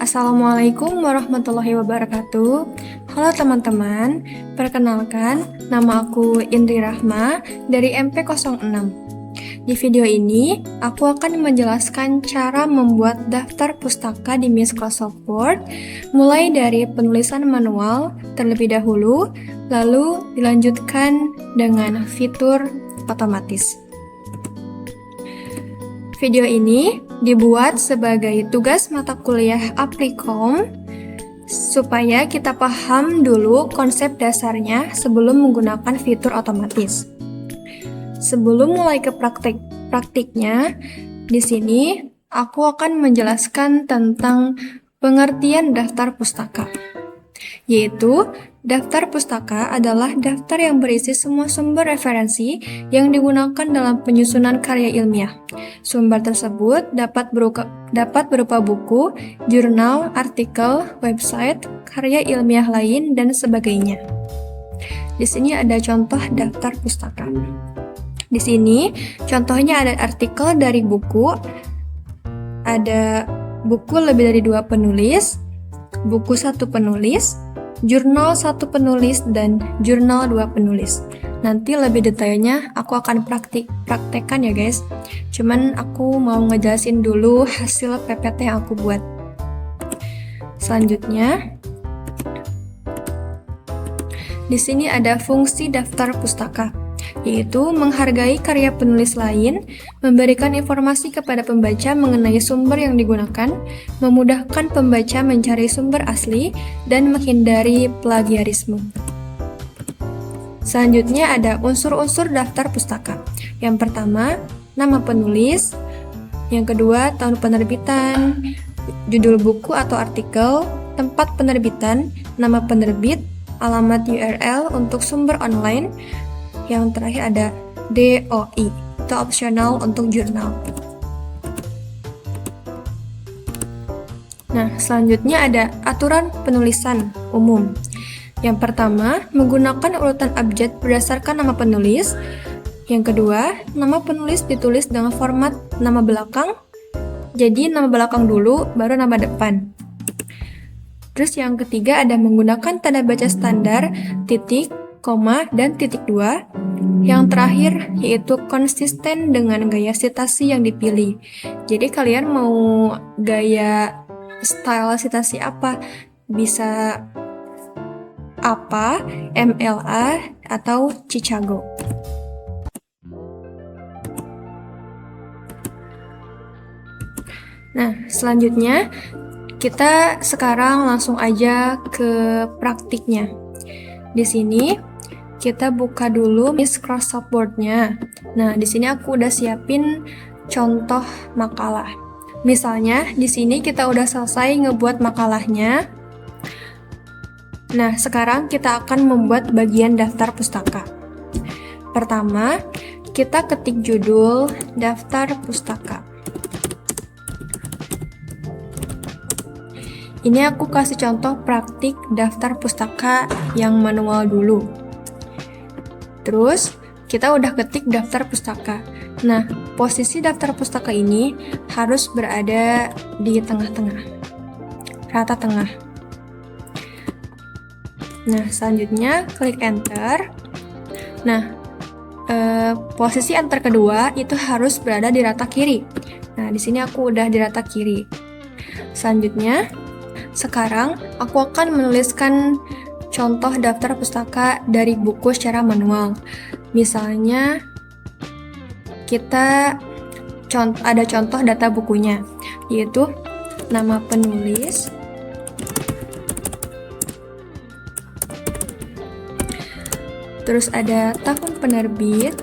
Assalamualaikum warahmatullahi wabarakatuh. Halo teman-teman, perkenalkan nama aku Indri Rahma dari MP06. Di video ini, aku akan menjelaskan cara membuat daftar pustaka di Microsoft Word, mulai dari penulisan manual terlebih dahulu, lalu dilanjutkan dengan fitur otomatis. Video ini dibuat sebagai tugas mata kuliah Applikom supaya kita paham dulu konsep dasarnya sebelum menggunakan fitur otomatis. Sebelum mulai ke praktiknya, di sini aku akan menjelaskan tentang pengertian daftar pustaka. Yaitu, daftar pustaka adalah daftar yang berisi semua sumber referensi yang digunakan dalam penyusunan karya ilmiah. Sumber tersebut dapat berupa buku, jurnal, artikel, website, karya ilmiah lain, dan sebagainya. Di sini ada contoh daftar pustaka. Di sini contohnya ada artikel dari buku, ada buku lebih dari 2 penulis, buku 1 penulis, jurnal 1 penulis, dan jurnal 2 penulis. Nanti lebih detailnya aku akan praktekkan ya guys. Cuman aku mau ngejelasin dulu hasil PPT yang aku buat. Selanjutnya, di sini ada fungsi daftar pustaka, yaitu menghargai karya penulis lain, memberikan informasi kepada pembaca mengenai sumber yang digunakan, memudahkan pembaca mencari sumber asli, dan menghindari plagiarisme. Selanjutnya ada unsur-unsur daftar pustaka. Yang pertama, nama penulis. Yang kedua, tahun penerbitan, judul buku atau artikel, tempat penerbitan, nama penerbit, alamat URL untuk sumber online. Yang terakhir ada DOI, itu opsional untuk jurnal. Nah, selanjutnya ada aturan penulisan umum. Yang pertama, menggunakan urutan abjad berdasarkan nama penulis. Yang kedua, nama penulis ditulis dengan format nama belakang. Jadi nama belakang dulu, baru nama depan. Terus yang ketiga ada menggunakan tanda baca standar, titik, koma, dan titik 2. Yang terakhir yaitu konsisten dengan gaya citasi yang dipilih. Jadi kalian mau gaya style citasi apa? Bisa apa, MLA, atau Chicago. Nah, selanjutnya kita sekarang langsung aja ke praktiknya. Di sini kita buka dulu Microsoft Word-nya. Nah, di sini aku udah siapin contoh makalah. Misalnya, di sini kita udah selesai ngebuat makalahnya. Nah, sekarang kita akan membuat bagian daftar pustaka. Pertama, kita ketik judul daftar pustaka. Ini aku kasih contoh praktik daftar pustaka yang manual dulu. Terus, kita udah ketik daftar pustaka. Nah, posisi daftar pustaka ini harus berada di tengah-tengah, rata tengah. Nah, selanjutnya klik enter. Nah, posisi enter kedua itu harus berada di rata kiri. Nah, di sini aku udah di rata kiri. Selanjutnya, sekarang aku akan menuliskan contoh daftar pustaka dari buku secara manual. Misalnya, kita ada contoh data bukunya, yaitu nama penulis, terus ada tahun penerbit,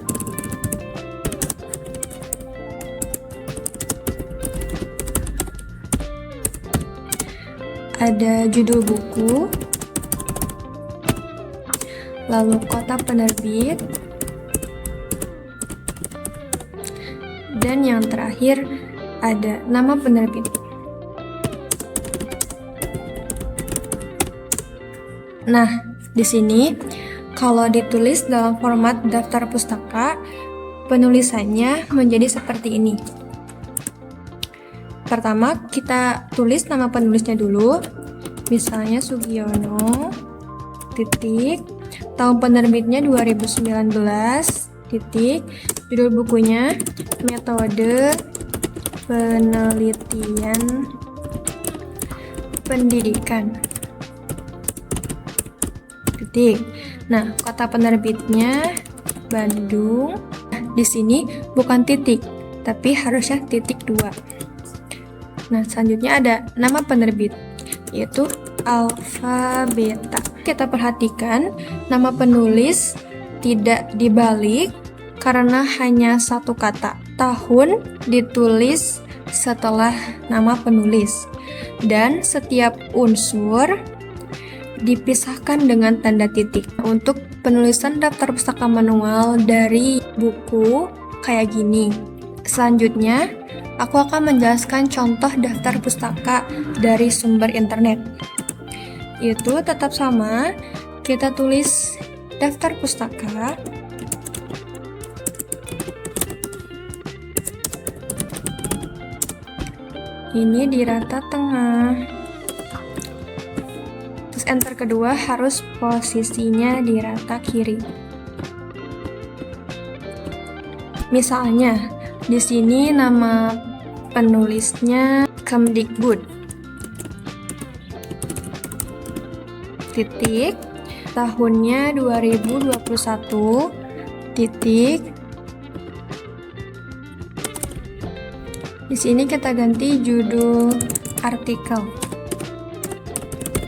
ada judul buku, lalu kota penerbit, dan yang terakhir ada nama penerbit. Nah, di sini kalau ditulis dalam format daftar pustaka, penulisannya menjadi seperti ini. Pertama, kita tulis nama penulisnya dulu. Misalnya Sugiono, titik, tahun penerbitnya 2019, titik, judul bukunya Metode Penelitian Pendidikan, titik. Nah, kota penerbitnya Bandung. Di sini bukan titik, tapi harusnya titik 2. Nah, selanjutnya ada nama penerbit, yaitu Alfabeta. Kita perhatikan nama penulis tidak dibalik karena hanya satu kata. Tahun ditulis setelah nama penulis. Dan setiap unsur dipisahkan dengan tanda titik. Untuk penulisan daftar pustaka manual dari buku kayak gini. Selanjutnya, aku akan menjelaskan contoh daftar pustaka dari sumber internet. Itu tetap sama, kita tulis daftar pustaka. Ini di rata tengah. Terus enter kedua harus posisinya di rata kiri. Misalnya, di sini nama penulisnya Kemdikbud. Titik, tahunnya 2021, titik. Di sini kita ganti judul artikel.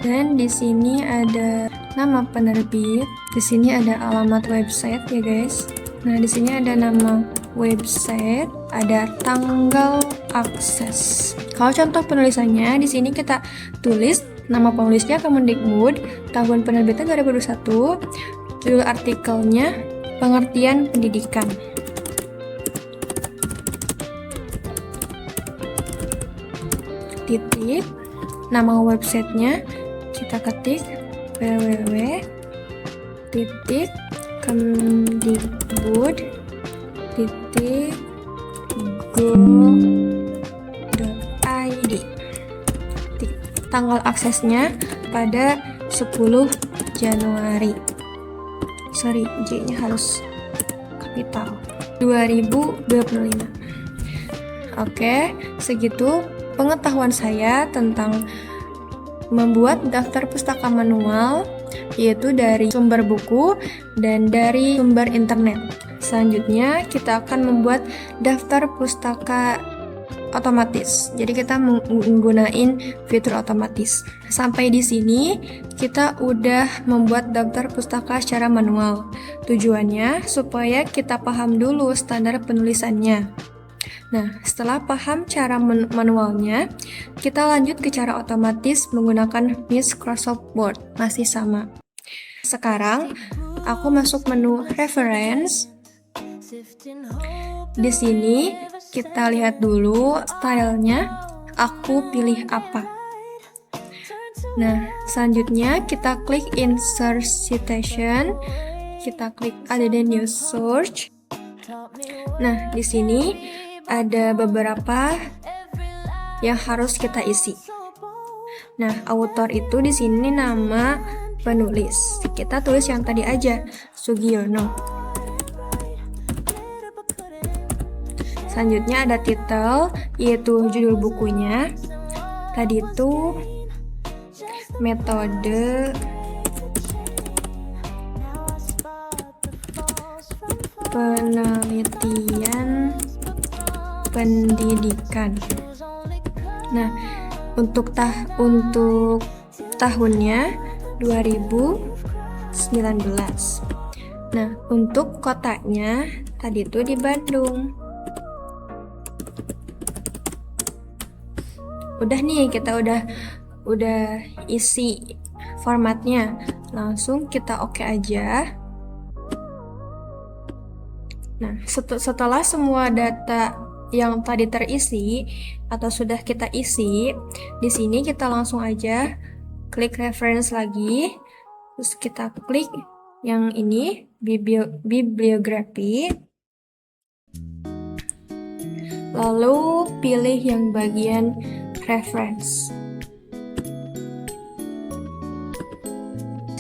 Dan di sini ada nama penerbit. Di sini ada alamat website ya guys. Nah, di sini ada nama website, ada tanggal akses. Kalau contoh penulisannya di sini kita tulis nama penulisnya Kemendikbud, tahun penerbitnya 2021, judul artikelnya pengertian pendidikan. Titik, nama websitenya kita ketik www.kemdikbud.go.id. Tanggal aksesnya pada 10 Januari. Sorry, J-nya harus kapital. 2025. Oke, segitu pengetahuan saya tentang membuat daftar pustaka manual, yaitu dari sumber buku dan dari sumber internet. Selanjutnya kita akan membuat daftar pustaka otomatis. Jadi kita menggunakan fitur otomatis. Sampai di sini kita udah membuat daftar pustaka secara manual. Tujuannya supaya kita paham dulu standar penulisannya. Nah, setelah paham cara manualnya, kita lanjut ke cara otomatis menggunakan Microsoft Word. Masih sama. Sekarang, aku masuk menu Reference. Di sini, kita lihat dulu stylenya. Aku pilih apa. Nah, selanjutnya kita klik Insert Citation. Kita klik Add New Search. Nah, di sini ada beberapa yang harus kita isi. Nah, author itu di sini nama penulis. Kita tulis yang tadi aja, Sugiono. Selanjutnya ada title, yaitu judul bukunya. Tadi itu metode penelitian pendidikan. Nah, untuk tahunnya 2019. Nah, untuk kotanya tadi itu di Bandung. Udah nih, kita udah isi formatnya. Langsung kita oke aja. Nah, setelah semua data yang tadi terisi atau sudah kita isi, di sini kita langsung aja klik reference lagi, terus kita klik yang ini bibliografi. lalu pilih yang bagian reference.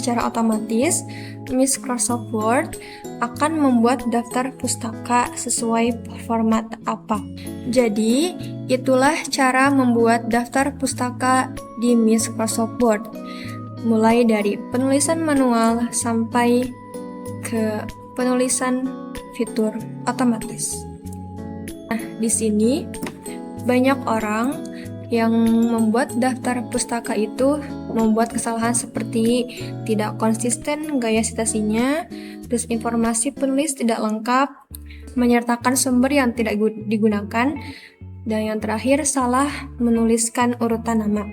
Secara otomatis, Microsoft Word akan membuat daftar pustaka sesuai format apa. Jadi, itulah cara membuat daftar pustaka di Microsoft Word. Mulai dari penulisan manual sampai ke penulisan fitur otomatis. Nah, di sini banyak orang yang membuat daftar pustaka itu membuat kesalahan seperti tidak konsisten gaya citasinya, terus informasi penulis tidak lengkap, menyertakan sumber yang tidak digunakan, dan yang terakhir salah menuliskan urutan nama.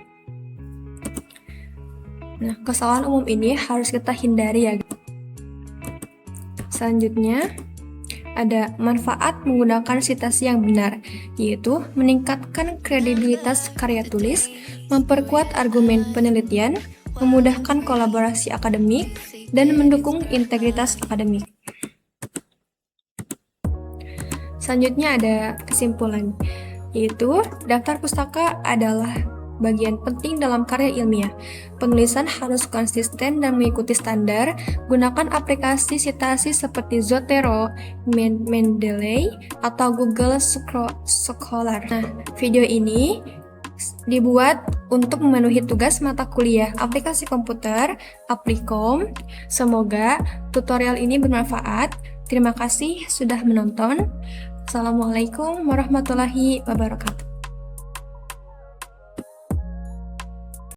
Nah, kesalahan umum ini harus kita hindari ya. Selanjutnya, ada manfaat menggunakan citasi yang benar, yaitu meningkatkan kredibilitas karya tulis, memperkuat argumen penelitian, memudahkan kolaborasi akademik, dan mendukung integritas akademik. Selanjutnya ada kesimpulan, yaitu daftar pustaka adalah bagian penting dalam karya ilmiah. Penulisan harus konsisten dan mengikuti standar. Gunakan aplikasi citasi seperti Zotero, Mendeley, atau Google Scholar. Nah, video ini dibuat untuk memenuhi tugas mata kuliah aplikasi komputer, Applikom. Semoga tutorial ini bermanfaat. Terima kasih sudah menonton. Assalamualaikum warahmatullahi wabarakatuh.